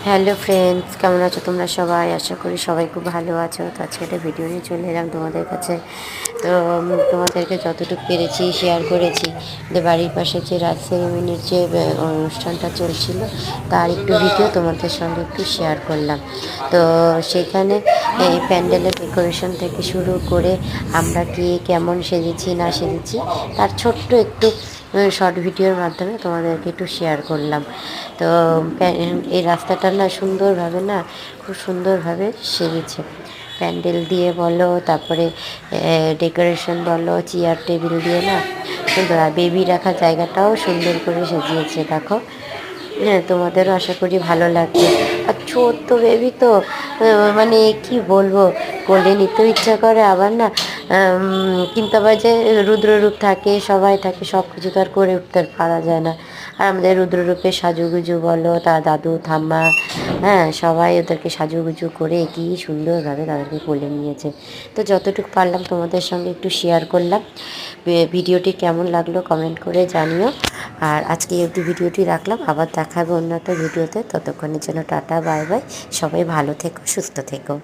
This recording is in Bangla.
হ্যালো ফ্রেন্ডস, কেমন আছো তোমরা সবাই? আশা করি সবাই খুব ভালো আছো। তো আজকে একটা ভিডিও নিয়ে চলে এলাম তোমাদের কাছে। তো তোমাদেরকে যতটুকু পেরেছি শেয়ার করেছি। যে বাড়ির পাশে যে রাজ সেরেমনির যে অনুষ্ঠানটা চলছিল, তার একটু ভিডিও তোমাদের সঙ্গে একটু শেয়ার করলাম। তো সেখানে এই প্যান্ডেলের ডেকোরেশন থেকে শুরু করে আমরা কি কেমন সেজেছি না সেজেছি, তার ছোট্ট একটু শর্ট ভিডিওর মাধ্যমে তোমাদেরকে একটু শেয়ার করলাম। তো এই রাস্তাটা না সুন্দরভাবে না, খুব সুন্দরভাবে সেজেছে। প্যান্ডেল দিয়ে বলো, তারপরে ডেকোরেশন বলো, চেয়ার টেবিল দিয়ে না সুন্দর। আর বেবি রাখার জায়গাটাও সুন্দর করে সাজিয়েছে দেখো। হ্যাঁ, তোমাদেরও আশা করি ভালো লাগবে। আর ছোট্ট বেবি তো, মানে কি বলবো, কোলে নিতেও ইচ্ছা করে। আবার না কিন্তু আবার যে রুদ্ররূপ থাকে, সবাই থাকে, সব কিছু তো আর করে উঠতে পারা যায় না। আর আমাদের রুদ্ররূপে সাজুগুজু বলো, তার দাদু ঠাম্মা, হ্যাঁ সবাই ওদেরকে সাজুগুজু করে কি সুন্দরভাবে তাদেরকে কোলে নিয়েছে। তো যতটুকু পারলাম তোমাদের সঙ্গে একটু শেয়ার করলাম। ভিডিওটি কেমন লাগলো কমেন্ট করে জানিও। আর আজকে এই অবধি ভিডিওটি রাখলাম, আবার দেখা হবে অন্য একটা ভিডিওতে। ততক্ষণের জন্য টাটা, বাই বাই। সবাই ভালো থেকো, সুস্থ থেকো।